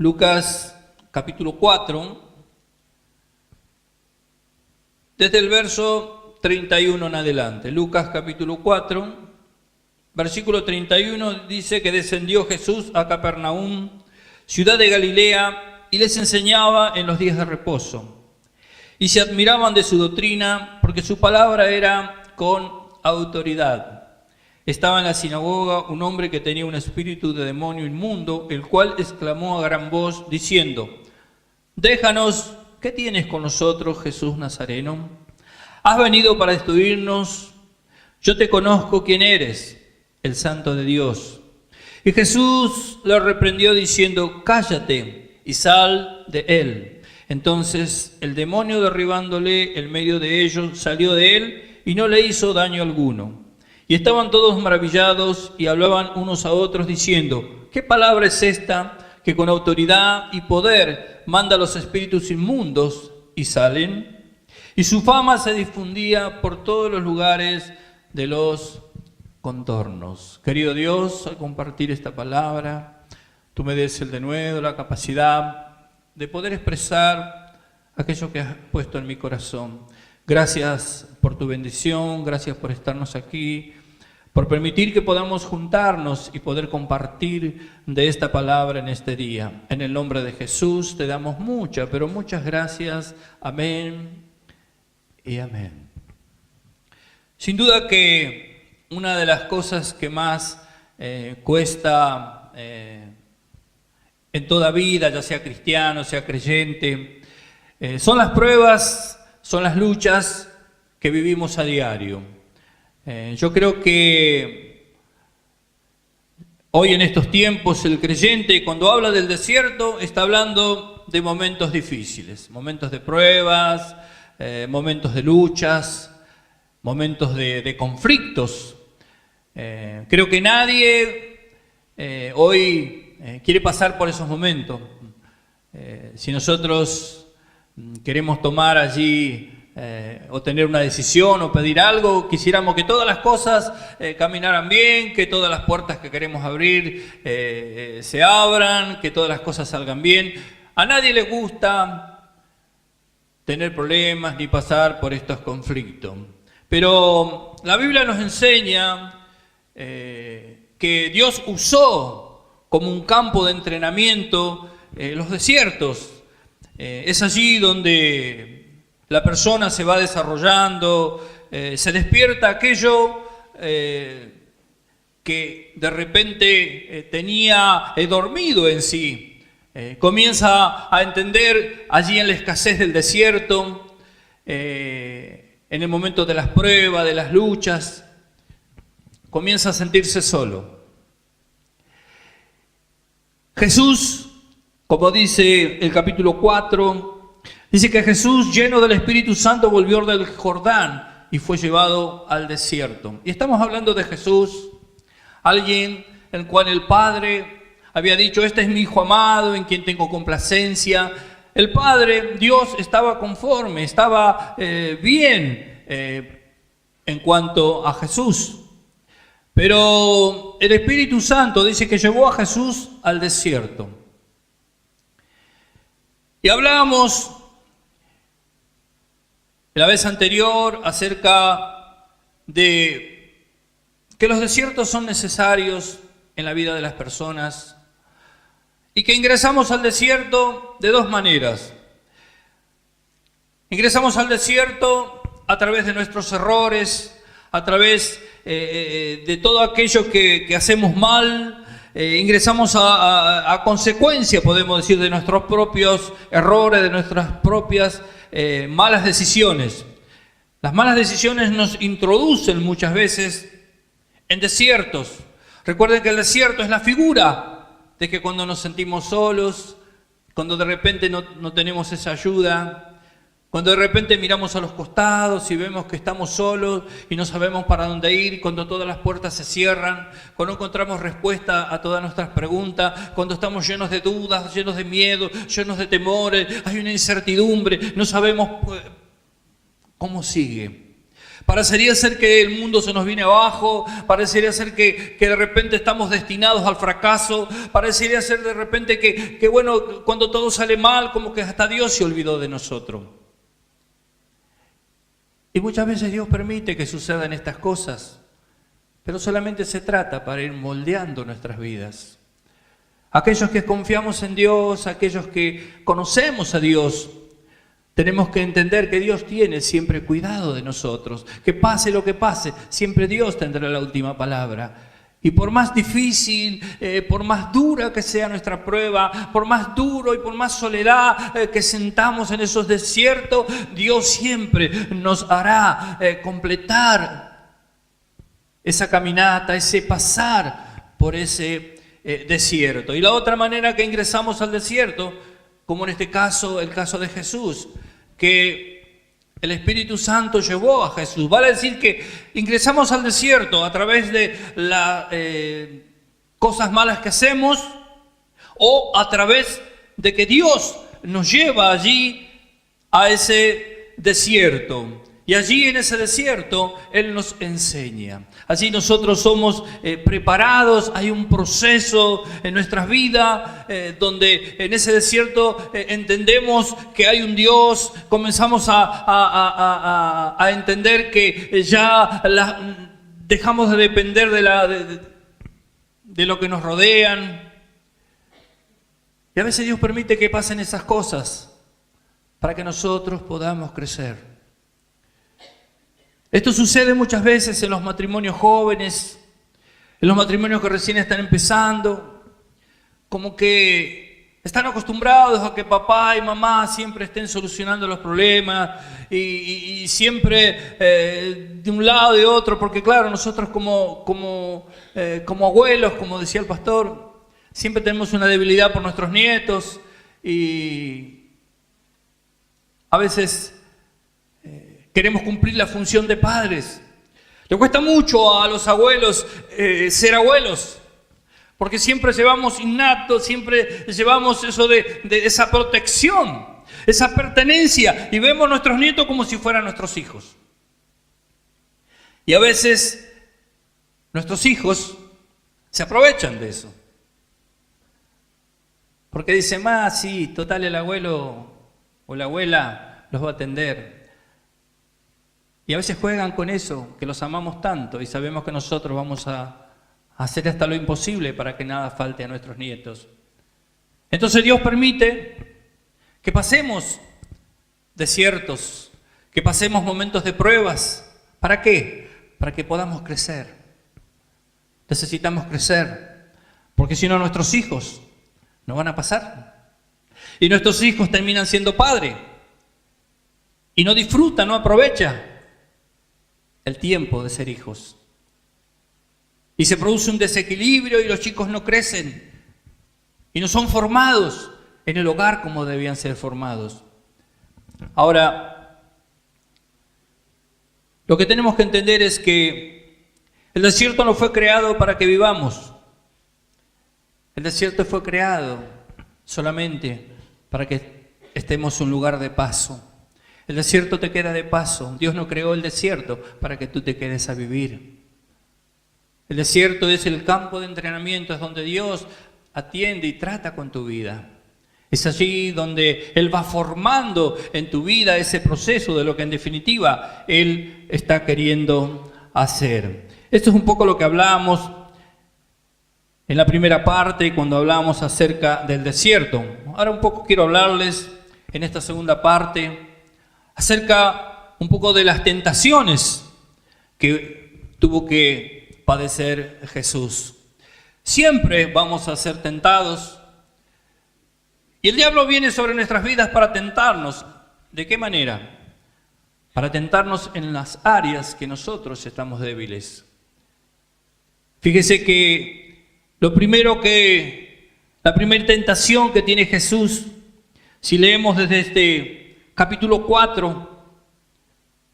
Lucas capítulo 4, desde el verso 31 en adelante. Lucas capítulo 4, versículo 31 dice que descendió Jesús a Capernaum, ciudad de Galilea, y les enseñaba en los días de reposo. Y se admiraban de su doctrina, porque su palabra era con autoridad. Estaba en la sinagoga un hombre que tenía un espíritu de demonio inmundo, el cual exclamó a gran voz, diciendo: «Déjanos, ¿qué tienes con nosotros, Jesús Nazareno? ¿Has venido para destruirnos? Yo te conozco quién eres, el Santo de Dios». Y Jesús le reprendió diciendo: «Cállate y sal de él». Entonces el demonio, derribándole en medio de ellos, salió de él y no le hizo daño alguno. Y estaban todos maravillados y hablaban unos a otros diciendo: «¿Qué palabra es esta que con autoridad y poder manda a los espíritus inmundos y salen?» Y su fama se difundía por todos los lugares de los contornos. Querido Dios, al compartir esta palabra, tú me des el denuedo, la capacidad de poder expresar aquello que has puesto en mi corazón. Gracias por tu bendición, gracias por estarnos aquí, por permitir que podamos juntarnos y poder compartir de esta palabra en este día. En el nombre de Jesús te damos muchas, pero muchas gracias. Amén y amén. Sin duda que una de las cosas que más cuesta en toda vida, ya sea cristiano, sea creyente, son las pruebas, son las luchas que vivimos a diario. Yo creo que hoy en estos tiempos el creyente, cuando habla del desierto, está hablando de momentos difíciles, momentos de pruebas, momentos de luchas, momentos de conflictos. Creo que nadie hoy quiere pasar por esos momentos. Si nosotros queremos tomar allí o tener una decisión o pedir algo, quisiéramos que todas las cosas caminaran bien, que todas las puertas que queremos abrir se abran, que todas las cosas salgan bien. A nadie le gusta tener problemas ni pasar por estos conflictos. Pero la Biblia nos enseña que Dios usó como un campo de entrenamiento los desiertos. Es allí donde la persona se va desarrollando, se despierta aquello que de repente tenía dormido en sí. Comienza a entender allí en la escasez del desierto, en el momento de las pruebas, de las luchas, comienza a sentirse solo. Jesús, como dice el capítulo 4, dice que Jesús, lleno del Espíritu Santo, volvió del Jordán y fue llevado al desierto. Y estamos hablando de Jesús, alguien en el cual el Padre había dicho: «Este es mi Hijo amado, en quien tengo complacencia». El Padre, Dios, estaba conforme, estaba bien en cuanto a Jesús. Pero el Espíritu Santo dice que llevó a Jesús al desierto. Y hablábamos la vez anterior acerca de que los desiertos son necesarios en la vida de las personas y que ingresamos al desierto de dos maneras. Ingresamos al desierto a través de nuestros errores, a través de todo aquello que hacemos mal. Ingresamos a consecuencia, podemos decir, de nuestros propios errores, de nuestras propias malas decisiones. Las malas decisiones nos introducen muchas veces en desiertos. Recuerden que el desierto es la figura de que cuando nos sentimos solos, cuando de repente no tenemos esa ayuda, cuando de repente miramos a los costados y vemos que estamos solos y no sabemos para dónde ir, cuando todas las puertas se cierran, cuando no encontramos respuesta a todas nuestras preguntas, cuando estamos llenos de dudas, llenos de miedo, llenos de temores, hay una incertidumbre, no sabemos cómo sigue. Parecería ser que el mundo se nos viene abajo, parecería ser que de repente estamos destinados al fracaso, parecería ser de repente que bueno, cuando todo sale mal, como que hasta Dios se olvidó de nosotros. Y muchas veces Dios permite que sucedan estas cosas, pero solamente se trata para ir moldeando nuestras vidas. Aquellos que confiamos en Dios, aquellos que conocemos a Dios, tenemos que entender que Dios tiene siempre cuidado de nosotros, que pase lo que pase, siempre Dios tendrá la última palabra. Y por más difícil, por más dura que sea nuestra prueba, por más duro y por más soledad que sentamos en esos desiertos, Dios siempre nos hará completar esa caminata, ese pasar por ese desierto. Y la otra manera que ingresamos al desierto, como en este caso, el caso de Jesús, que el Espíritu Santo llevó a Jesús. Vale decir que ingresamos al desierto a través de las cosas malas que hacemos o a través de que Dios nos lleva allí a ese desierto. Y allí en ese desierto Él nos enseña. Allí nosotros somos preparados, hay un proceso en nuestras vidas donde en ese desierto entendemos que hay un Dios, comenzamos a entender que ya dejamos de depender de lo que nos rodean. Y a veces Dios permite que pasen esas cosas para que nosotros podamos crecer. Esto sucede muchas veces en los matrimonios jóvenes, en los matrimonios que recién están empezando, como que están acostumbrados a que papá y mamá siempre estén solucionando los problemas y siempre de un lado y de otro, porque claro, nosotros como abuelos, como decía el pastor, siempre tenemos una debilidad por nuestros nietos y a veces queremos cumplir la función de padres. Le cuesta mucho a los abuelos ser abuelos, porque siempre llevamos innato, siempre llevamos eso de esa protección, esa pertenencia, y vemos a nuestros nietos como si fueran nuestros hijos. Y a veces nuestros hijos se aprovechan de eso, porque dicen, sí, total el abuelo o la abuela los va a atender. Y a veces juegan con eso, que los amamos tanto y sabemos que nosotros vamos a hacer hasta lo imposible para que nada falte a nuestros nietos. Entonces Dios permite que pasemos desiertos, que pasemos momentos de pruebas. ¿Para qué? Para que podamos crecer. Necesitamos crecer, porque si no nuestros hijos no van a pasar. Y nuestros hijos terminan siendo padres y no disfrutan, no aprovechan el tiempo de ser hijos. Y se produce un desequilibrio y los chicos no crecen y no son formados en el hogar como debían ser formados. Ahora, lo que tenemos que entender es que el desierto no fue creado para que vivamos. El desierto fue creado solamente para que estemos en un lugar de paso. El desierto te queda de paso. Dios no creó el desierto para que tú te quedes a vivir. El desierto es el campo de entrenamiento, es donde Dios atiende y trata con tu vida. Es allí donde Él va formando en tu vida ese proceso de lo que en definitiva Él está queriendo hacer. Esto es un poco lo que hablábamos en la primera parte cuando hablábamos acerca del desierto. Ahora un poco quiero hablarles en esta segunda parte acerca un poco de las tentaciones que tuvo que padecer Jesús. Siempre vamos a ser tentados y el diablo viene sobre nuestras vidas para tentarnos. ¿De qué manera? Para tentarnos en las áreas que nosotros estamos débiles. Fíjese que la primera tentación que tiene Jesús, si leemos desde este capítulo 4,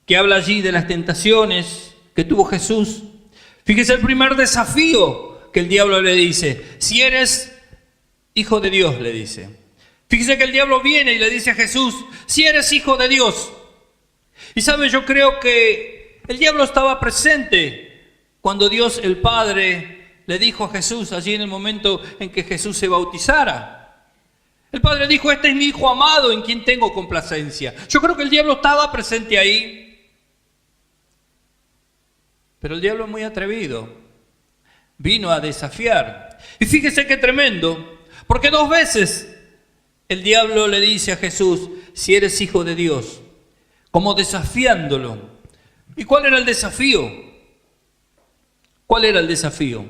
que habla allí de las tentaciones que tuvo Jesús. Fíjese el primer desafío que el diablo le dice. Si eres hijo de Dios, le dice. Fíjese que el diablo viene y le dice a Jesús, si eres hijo de Dios. Y sabe, yo creo que El diablo estaba presente cuando Dios el Padre le dijo a Jesús, allí en el momento en que Jesús se bautizara. El Padre dijo, este es mi Hijo amado en quien tengo complacencia. Yo creo que el diablo estaba presente ahí. Pero el diablo es muy atrevido. Vino a desafiar. Y fíjese qué tremendo, porque 2 veces el diablo le dice a Jesús, si eres hijo de Dios, como desafiándolo. ¿Y cuál era el desafío? ¿Cuál era el desafío?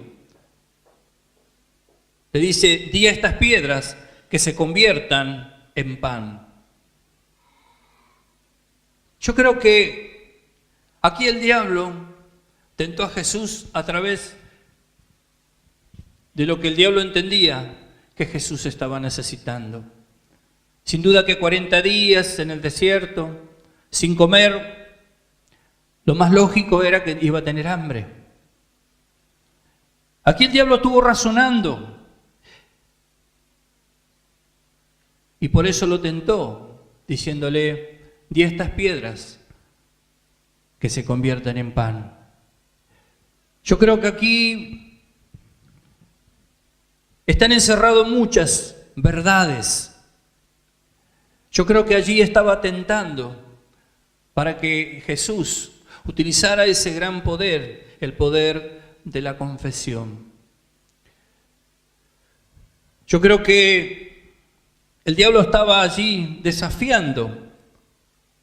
Le dice, di a estas piedras que se conviertan en pan. Yo creo que aquí el diablo tentó a Jesús a través de lo que el diablo entendía que Jesús estaba necesitando. Sin duda que 40 días en el desierto, sin comer, lo más lógico era que iba a tener hambre. Aquí el diablo estuvo razonando y por eso lo tentó, diciéndole, di a estas piedras que se conviertan en pan. Yo creo que aquí están encerradas muchas verdades. Yo creo que allí estaba tentando para que Jesús utilizara ese gran poder, el poder de la confesión. Yo creo que el diablo estaba allí desafiando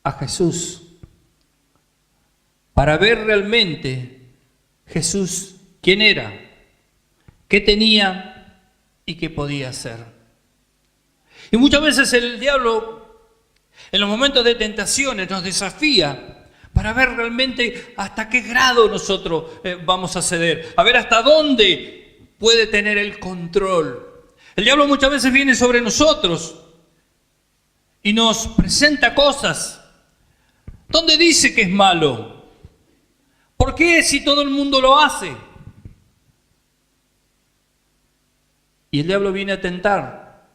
a Jesús para ver realmente Jesús quién era, qué tenía y qué podía hacer. Y muchas veces el diablo en los momentos de tentaciones nos desafía para ver realmente hasta qué grado nosotros vamos a ceder, a ver hasta dónde puede tener el control. El diablo muchas veces viene sobre nosotros y nos presenta cosas. ¿Dónde dice que es malo? ¿Por qué si todo el mundo lo hace? Y el diablo viene a tentar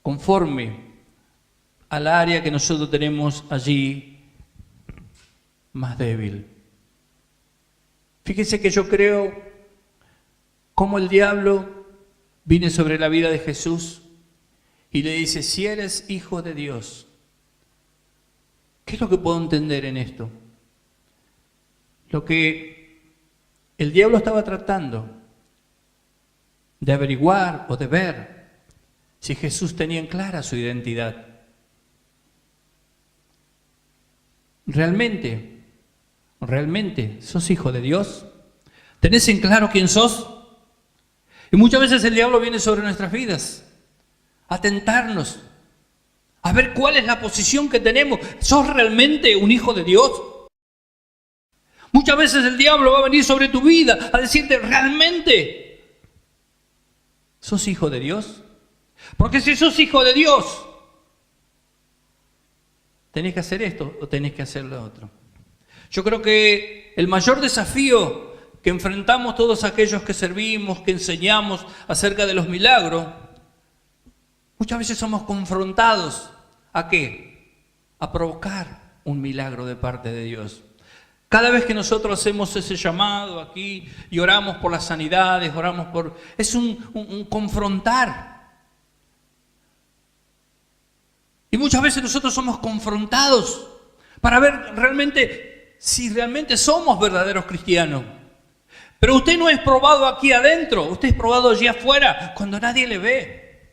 conforme al área que nosotros tenemos allí más débil. Fíjense que yo creo cómo el diablo viene sobre la vida de Jesús y le dice, si eres hijo de Dios. ¿Qué es lo que puedo entender en esto? Lo que el diablo estaba tratando de averiguar o de ver si Jesús tenía en clara su identidad. ¿Realmente sos hijo de Dios? ¿Tenés en claro quién sos? Y muchas veces el diablo viene sobre nuestras vidas a tentarnos, a ver cuál es la posición que tenemos. ¿Sos realmente un hijo de Dios? Muchas veces el diablo va a venir sobre tu vida a decirte, ¿realmente sos hijo de Dios? Porque si sos hijo de Dios, tenés que hacer esto o tenés que hacer lo otro. Yo creo que el mayor desafío que enfrentamos todos aquellos que servimos, que enseñamos acerca de los milagros, muchas veces somos confrontados ¿a qué? A provocar un milagro de parte de Dios. Cada vez que nosotros hacemos ese llamado aquí y oramos por las sanidades, oramos por... es un confrontar. Y muchas veces nosotros somos confrontados para ver realmente si realmente somos verdaderos cristianos. Pero usted no es probado aquí adentro, usted es probado allí afuera, cuando nadie le ve,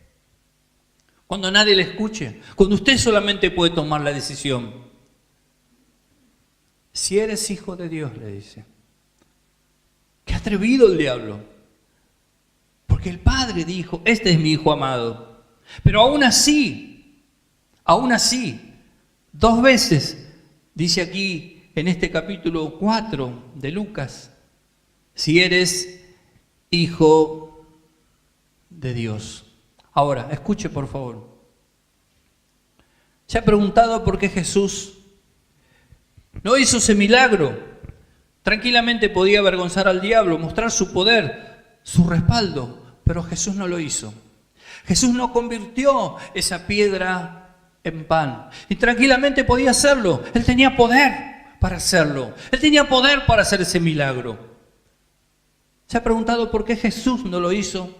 cuando nadie le escuche, cuando usted solamente puede tomar la decisión. Si eres hijo de Dios, le dice. Qué atrevido el diablo. Porque el Padre dijo, este es mi Hijo amado. Pero aún así, 2 veces, dice aquí en este capítulo 4 de Lucas, si eres hijo de Dios. Ahora, escuche por favor. ¿Se ha preguntado por qué Jesús no hizo ese milagro? Tranquilamente podía avergonzar al diablo, mostrar su poder, su respaldo, pero Jesús no lo hizo. Jesús no convirtió esa piedra en pan. Y tranquilamente podía hacerlo. Él tenía poder para hacerlo. Él tenía poder para hacer ese milagro. ¿Se ha preguntado por qué Jesús no lo hizo?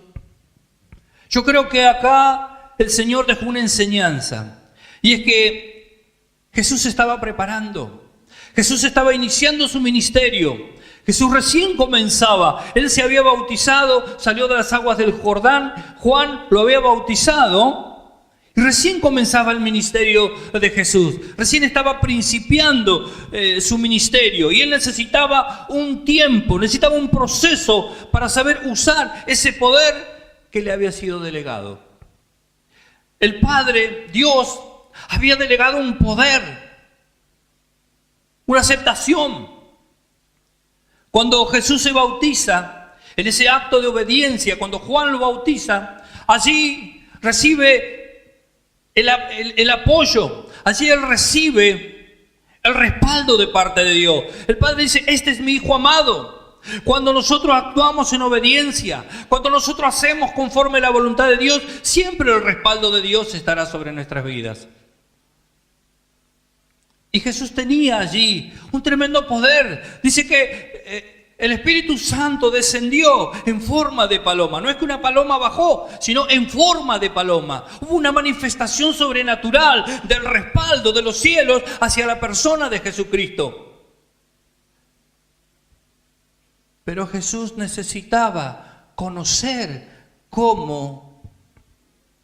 Yo creo que acá el Señor dejó una enseñanza. Y es que Jesús se estaba preparando. Jesús estaba iniciando su ministerio. Jesús recién comenzaba. Él se había bautizado, salió de las aguas del Jordán. Juan lo había bautizado. Y recién comenzaba el ministerio de Jesús. Recién estaba principiando su ministerio. Y él necesitaba un tiempo, necesitaba un proceso para saber usar ese poder que le había sido delegado. El Padre, Dios, había delegado un poder, una aceptación. Cuando Jesús se bautiza, en ese acto de obediencia, cuando Juan lo bautiza, allí recibe el apoyo, allí él recibe el respaldo de parte de Dios. El Padre dice: este es mi Hijo amado. Cuando nosotros actuamos en obediencia, cuando nosotros hacemos conforme a la voluntad de Dios, siempre el respaldo de Dios estará sobre nuestras vidas. Y Jesús tenía allí un tremendo poder. Dice que el Espíritu Santo descendió en forma de paloma. No es que una paloma bajó, sino en forma de paloma. Hubo una manifestación sobrenatural del respaldo de los cielos hacia la persona de Jesucristo. Pero Jesús necesitaba conocer cómo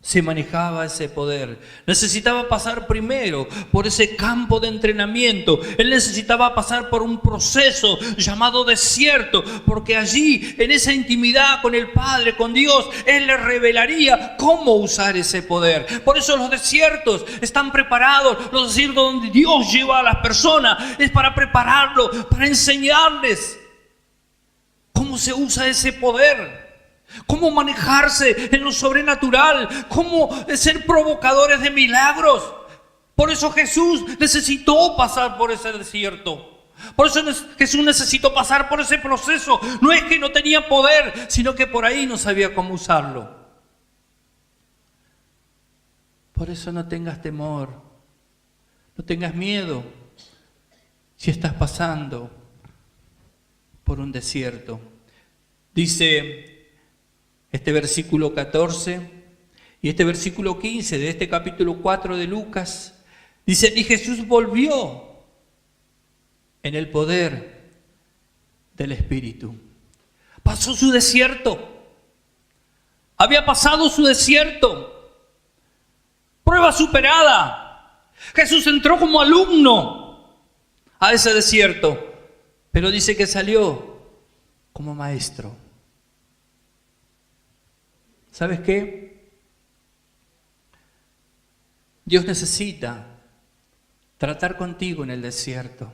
se manejaba ese poder. Necesitaba pasar primero por ese campo de entrenamiento. Él necesitaba pasar por un proceso llamado desierto, porque allí, en esa intimidad con el Padre, con Dios, Él le revelaría cómo usar ese poder. Por eso los desiertos están preparados. Los desiertos donde Dios lleva a las personas es para prepararlo, para enseñarles cómo se usa ese poder. Cómo manejarse en lo sobrenatural, cómo ser provocadores de milagros. Por eso Jesús necesitó pasar por ese desierto. Por eso Jesús necesitó pasar por ese proceso. No es que no tenía poder, sino que por ahí no sabía cómo usarlo. Por eso no tengas temor, no tengas miedo si estás pasando por un desierto. Dice este versículo 14 y este versículo 15 de este capítulo 4 de Lucas, dice: y Jesús volvió en el poder del Espíritu. Pasó su desierto. Había pasado su desierto. Prueba superada. Jesús entró como alumno a ese desierto, pero dice que salió como maestro. ¿Sabes qué? Dios necesita tratar contigo en el desierto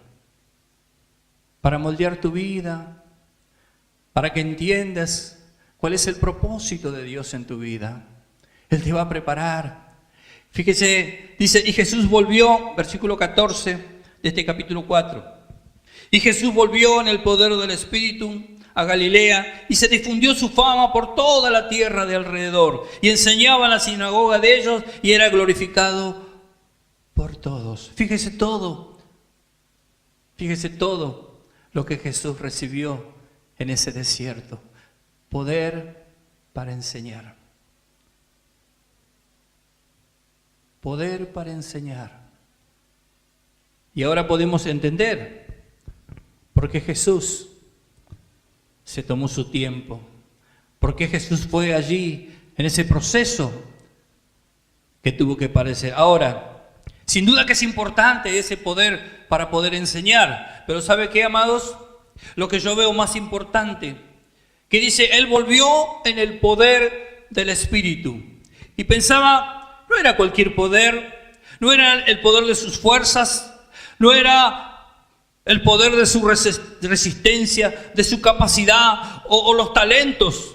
para moldear tu vida, para que entiendas cuál es el propósito de Dios en tu vida. Él te va a preparar. Fíjese, dice: y Jesús volvió, versículo 14 de este capítulo 4. Y Jesús volvió en el poder del Espíritu a Galilea, y se difundió su fama por toda la tierra de alrededor, y enseñaba en la sinagoga de ellos, y era glorificado por todos. Fíjese todo lo que Jesús recibió en ese desierto: poder para enseñar. Poder para enseñar. Y ahora podemos entender por qué Jesús se tomó su tiempo, por qué Jesús fue allí en ese proceso que tuvo que padecer. Ahora, sin duda que es importante ese poder para poder enseñar, pero ¿sabe qué, amados? Lo que yo veo más importante, que dice: Él volvió en el poder del Espíritu. Y pensaba, no era cualquier poder, no era el poder de sus fuerzas, no era el poder de su resistencia, de su capacidad o los talentos.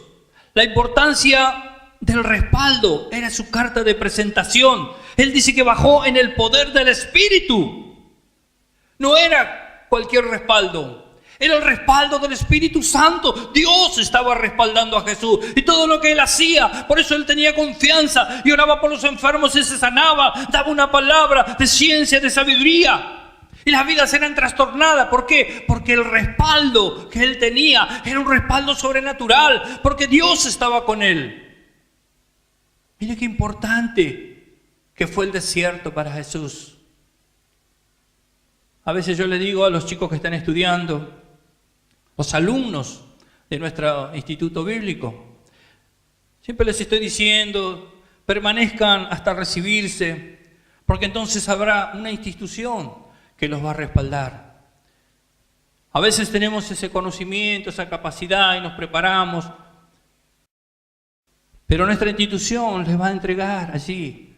La importancia del respaldo era su carta de presentación. Él dice que bajó en el poder del Espíritu. No era cualquier respaldo, era el respaldo del Espíritu Santo. Dios estaba respaldando a Jesús y todo lo que él hacía. Por eso él tenía confianza y oraba por los enfermos y se sanaba. Daba una palabra de ciencia, de sabiduría. Y las vidas eran trastornadas. ¿Por qué? Porque el respaldo que él tenía era un respaldo sobrenatural, porque Dios estaba con él. Mire qué importante que fue el desierto para Jesús. A veces yo le digo a los chicos que están estudiando, los alumnos de nuestro instituto bíblico, siempre les estoy diciendo, permanezcan hasta recibirse, porque entonces habrá una institución que los va a respaldar. A veces tenemos ese conocimiento, esa capacidad y nos preparamos, pero nuestra institución les va a entregar allí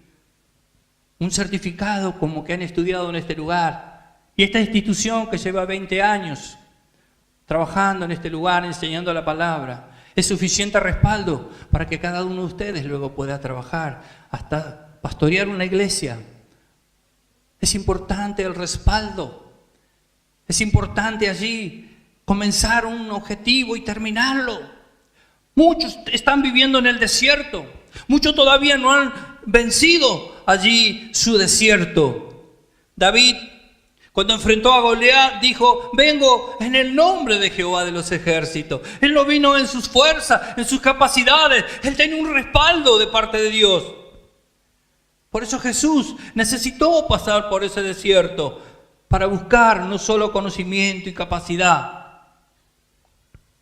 un certificado como que han estudiado en este lugar. Y esta institución que lleva 20 años trabajando en este lugar, enseñando la palabra, es suficiente respaldo para que cada uno de ustedes luego pueda trabajar, hasta pastorear una iglesia. Es importante el respaldo. Es importante allí comenzar un objetivo y terminarlo. Muchos están viviendo en el desierto. Muchos todavía no han vencido allí su desierto. David, cuando enfrentó a Goliat, dijo: vengo en el nombre de Jehová de los ejércitos. Él no vino en sus fuerzas, en sus capacidades. Él tenía un respaldo de parte de Dios. Por eso Jesús necesitó pasar por ese desierto para buscar no solo conocimiento y capacidad,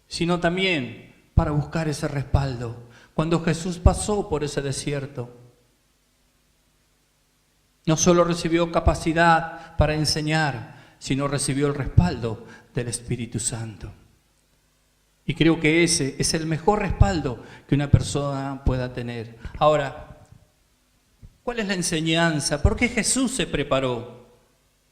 sino también para buscar ese respaldo. Cuando Jesús pasó por ese desierto, no solo recibió capacidad para enseñar, sino recibió el respaldo del Espíritu Santo. Y creo que ese es el mejor respaldo que una persona pueda tener. Ahora, ¿cuál es la enseñanza? ¿Por qué Jesús se preparó?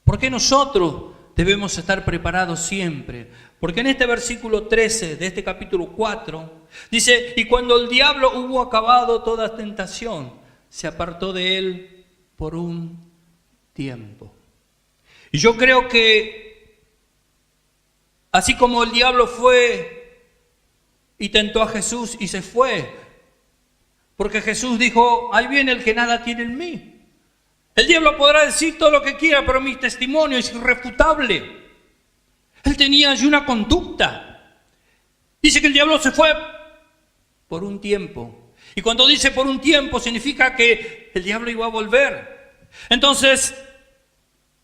¿Por qué nosotros debemos estar preparados siempre? Porque en este versículo 13 de este capítulo 4 dice: y cuando el diablo hubo acabado toda tentación, se apartó de él por un tiempo. Y yo creo que así como el diablo fue y tentó a Jesús y se fue, porque Jesús dijo: ahí viene el que nada tiene en mí. El diablo podrá decir todo lo que quiera, pero mi testimonio es irrefutable. Él tenía allí una conducta. Dice que el diablo se fue por un tiempo. Y cuando dice por un tiempo, significa que el diablo iba a volver. Entonces,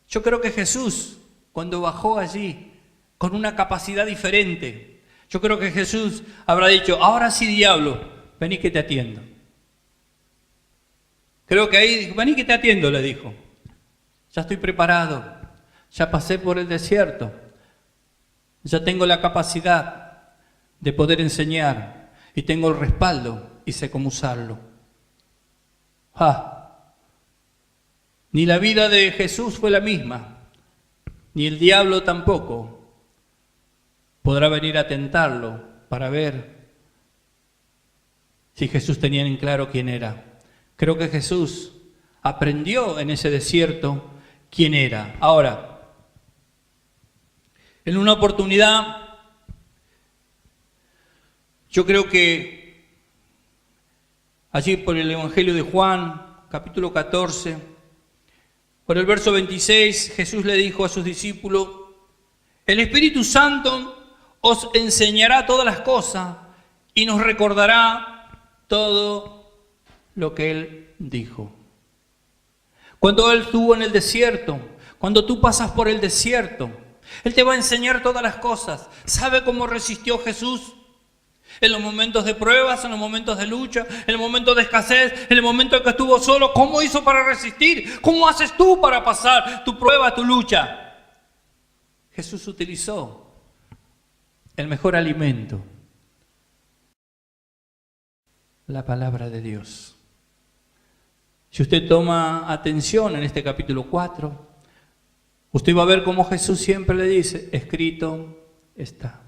yo creo que Jesús, cuando bajó allí, con una capacidad diferente, yo creo que Jesús habrá dicho: ahora sí, diablo, vení que te atiendo. Creo que ahí, vení que te atiendo, le dijo. Ya estoy preparado, ya pasé por el desierto, ya tengo la capacidad de poder enseñar y tengo el respaldo y sé cómo usarlo. Ni la vida de Jesús fue la misma, ni el diablo tampoco podrá venir a tentarlo para ver si Jesús tenía en claro quién era. Creo que Jesús aprendió en ese desierto quién era. Ahora, en una oportunidad, yo creo que allí por el Evangelio de Juan, capítulo 14, por el verso 26, Jesús le dijo a sus discípulos: el Espíritu Santo os enseñará todas las cosas y nos recordará todo lo que Él dijo. Cuando Él estuvo en el desierto, cuando tú pasas por el desierto, Él te va a enseñar todas las cosas. ¿Sabe cómo resistió Jesús? En los momentos de pruebas, en los momentos de lucha, en el momento de escasez, en el momento en que estuvo solo. ¿Cómo hizo para resistir? ¿Cómo haces tú para pasar tu prueba, tu lucha? Jesús utilizó el mejor alimento, la palabra de Dios. Si usted toma atención en este capítulo 4, usted va a ver cómo Jesús siempre le dice: escrito está.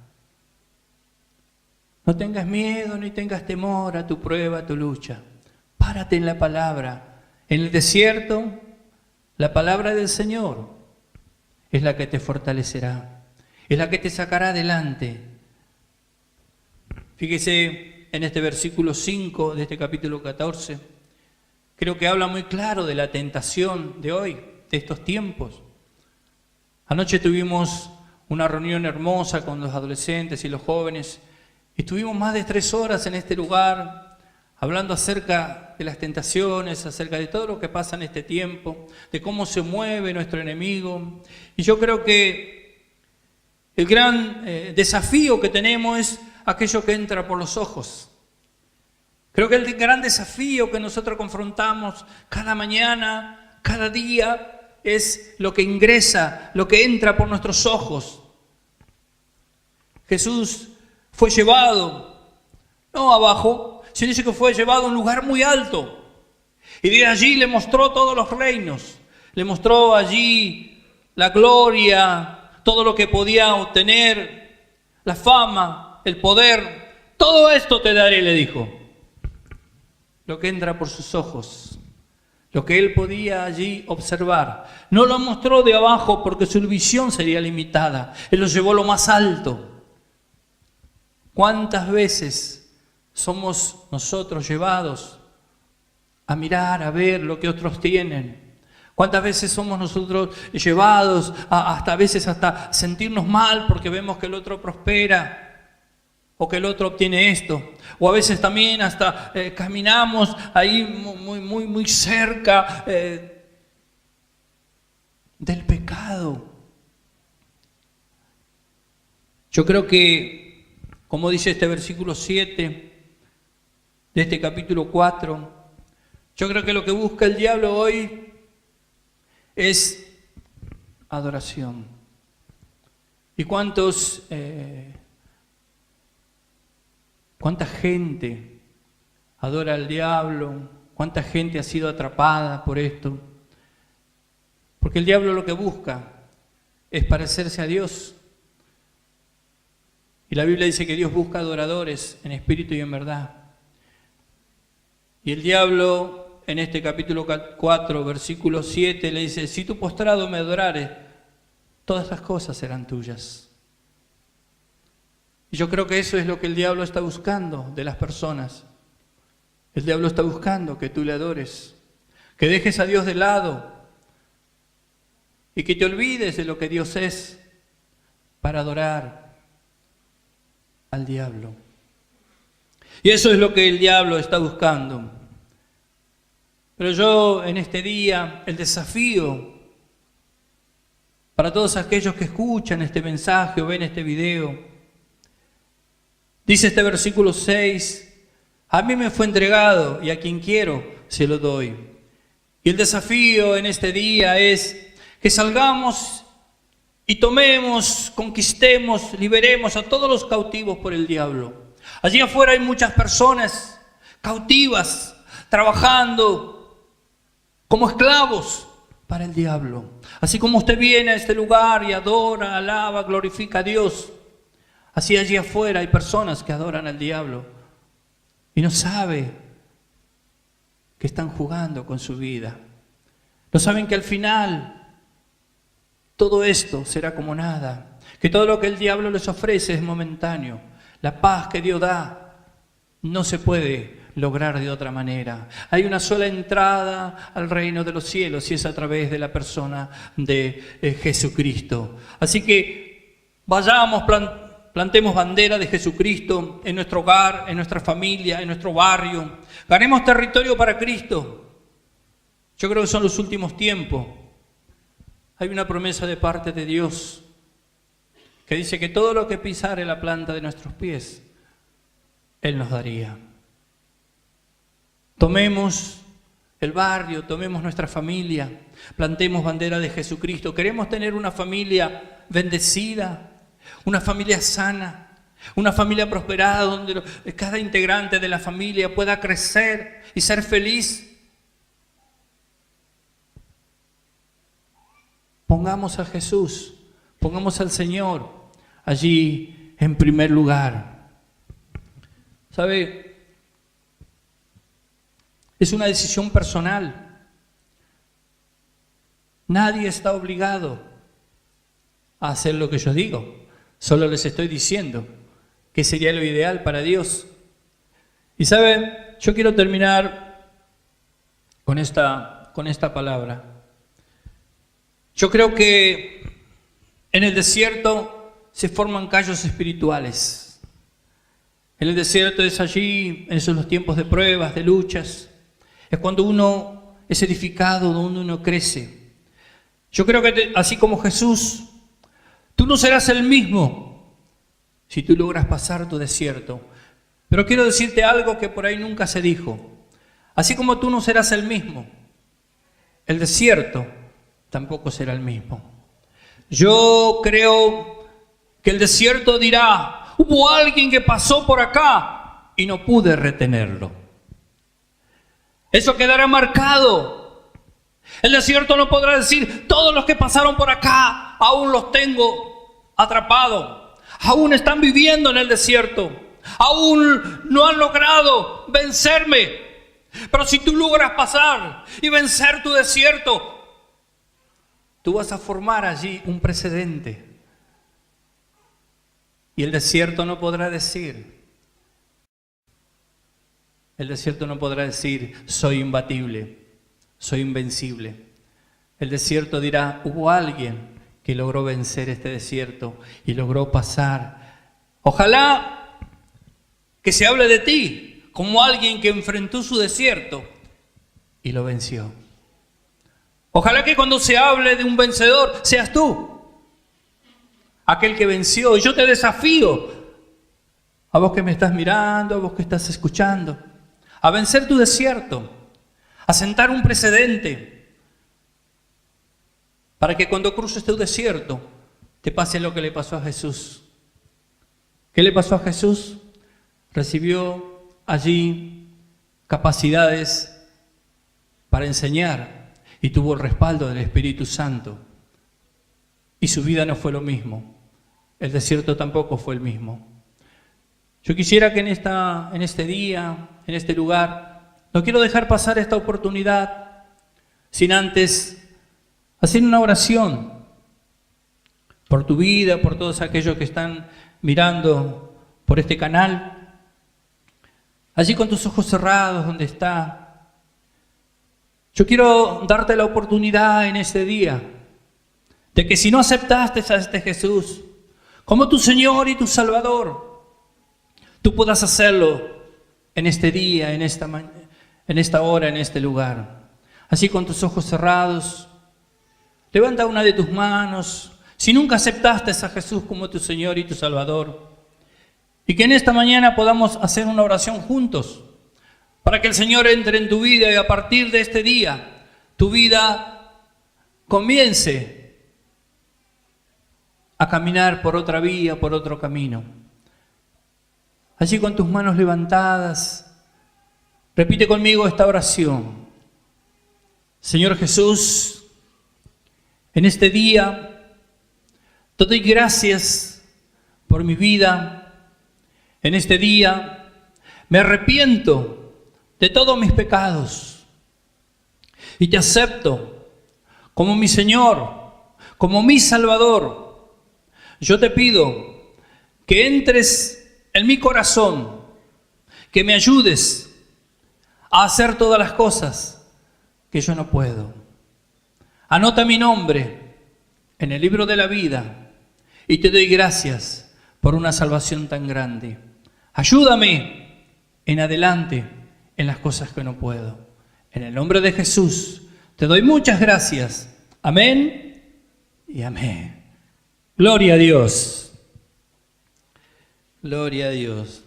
No tengas miedo ni tengas temor a tu prueba, a tu lucha. Párate en la palabra. En el desierto, la palabra del Señor es la que te fortalecerá, es la que te sacará adelante. Fíjese en este versículo 5 de este capítulo 14. Creo que habla muy claro de la tentación de hoy, de estos tiempos. Anoche tuvimos una reunión hermosa con los adolescentes y los jóvenes. Estuvimos más de 3 horas en este lugar, hablando acerca de las tentaciones, acerca de todo lo que pasa en este tiempo, de cómo se mueve nuestro enemigo. Y yo creo que el gran desafío que tenemos es aquello que entra por los ojos. Creo que el gran desafío que nosotros confrontamos cada mañana, cada día, es lo que ingresa, lo que entra por nuestros ojos. Jesús fue llevado, no abajo, sino dice que fue llevado a un lugar muy alto. Y de allí le mostró todos los reinos. Le mostró allí la gloria, todo lo que podía obtener, la fama, el poder. Todo esto te daré, le dijo. Lo que entra por sus ojos, lo que él podía allí observar. No lo mostró de abajo porque su visión sería limitada. Él lo llevó a lo más alto. ¿Cuántas veces somos nosotros llevados a mirar, a ver lo que otros tienen? ¿Cuántas veces somos nosotros llevados a veces hasta sentirnos mal porque vemos que el otro prospera o que el otro obtiene esto? O a veces también hasta caminamos ahí muy cerca del pecado. Yo creo que, como dice este versículo 7 de este capítulo 4, yo creo que lo que busca el diablo hoy es adoración. ¿Y cuánta gente adora al diablo? ¿Cuánta gente ha sido atrapada por esto? Porque el diablo lo que busca es parecerse a Dios. Y la Biblia dice que Dios busca adoradores en espíritu y en verdad. Y el diablo en este capítulo 4, versículo 7, le dice: si tú postrado me adorares, todas estas cosas serán tuyas. Y yo creo que eso es lo que el diablo está buscando de las personas. El diablo está buscando que tú le adores, que dejes a Dios de lado y que te olvides de lo que Dios es para adorar al diablo. Y eso es lo que el diablo está buscando. Pero yo en este día, el desafío para todos aquellos que escuchan este mensaje o ven este video, dice este versículo 6, a mí me fue entregado y a quien quiero se lo doy. Y el desafío en este día es que salgamos y tomemos, conquistemos, liberemos a todos los cautivos por el diablo. Allí afuera hay muchas personas cautivas, trabajando como esclavos para el diablo. Así como usted viene a este lugar y adora, alaba, glorifica a Dios, así allí afuera hay personas que adoran al diablo y no saben que están jugando con su vida. No saben que al final todo esto será como nada, que todo lo que el diablo les ofrece es momentáneo. La paz que Dios da no se puede lograr de otra manera. Hay una sola entrada al reino de los cielos y es a través de la persona de Jesucristo. Así que vayamos, plantemos bandera de Jesucristo en nuestro hogar, en nuestra familia, en nuestro barrio. Ganemos territorio para Cristo. Yo creo que son los últimos tiempos. Hay una promesa de parte de Dios que dice que todo lo que pisare la planta de nuestros pies, Él nos daría. Tomemos el barrio, tomemos nuestra familia, plantemos bandera de Jesucristo. Queremos tener una familia bendecida, una familia sana, una familia prosperada donde cada integrante de la familia pueda crecer y ser feliz. Pongamos a Jesús, pongamos al Señor allí en primer lugar. ¿Sabe? Es una decisión personal. Nadie está obligado a hacer lo que yo digo. Solo les estoy diciendo que sería lo ideal para Dios. Y ¿saben? Yo quiero terminar con esta palabra. Yo creo que En el desierto se forman callos espirituales. En el desierto es allí, en esos los tiempos de pruebas, de luchas. Es cuando uno es edificado, donde uno crece. Yo creo que así como Jesús, tú no serás el mismo si tú logras pasar tu desierto. Pero quiero decirte algo que por ahí nunca se dijo. Así como tú no serás el mismo, el desierto tampoco será el mismo. Yo creo que el desierto dirá, hubo alguien que pasó por acá y no pude retenerlo. Eso quedará marcado. El desierto no podrá decir, todos los que pasaron por acá, aún los tengo atrapados. Aún están viviendo en el desierto. Aún no han logrado vencerme. Pero si tú logras pasar y vencer tu desierto, tú vas a formar allí un precedente. Y el desierto no podrá decir, soy imbatible, soy invencible. El desierto dirá, hubo alguien que logró vencer este desierto y logró pasar. Ojalá que se hable de ti como alguien que enfrentó su desierto y lo venció. Ojalá que cuando se hable de un vencedor, seas tú, aquel que venció. Y yo te desafío, a vos que me estás mirando, a vos que estás escuchando, a vencer tu desierto, a sentar un precedente, para que cuando cruces tu desierto, te pase lo que le pasó a Jesús. ¿Qué le pasó a Jesús? Recibió allí capacidades para enseñar y tuvo el respaldo del Espíritu Santo. Y su vida no fue lo mismo. El desierto tampoco fue el mismo. Yo quisiera que en este día, en este lugar, no quiero dejar pasar esta oportunidad sin antes hacer una oración por tu vida, por todos aquellos que están mirando por este canal. Allí con tus ojos cerrados, donde está. Yo quiero darte la oportunidad en este día de que si no aceptaste a este Jesús como tu Señor y tu Salvador, tú puedas hacerlo en este día, en esta hora, en este lugar. Así con tus ojos cerrados, levanta una de tus manos. Si nunca aceptaste a Jesús como tu Señor y tu Salvador, y que en esta mañana podamos hacer una oración juntos para que el Señor entre en tu vida y a partir de este día tu vida comience a caminar por otra vía, por otro camino. Allí con tus manos levantadas, repite conmigo esta oración. Señor Jesús, en este día te doy gracias por mi vida. En este día me arrepiento de todos mis pecados y te acepto como mi Señor, como mi Salvador. Yo te pido que entres en mi corazón, que me ayudes a hacer todas las cosas que yo no puedo. Anota mi nombre en el libro de la vida y te doy gracias por una salvación tan grande. Ayúdame en adelante en las cosas que no puedo. En el nombre de Jesús te doy muchas gracias. Amén y amén. Gloria a Dios. Gloria a Dios.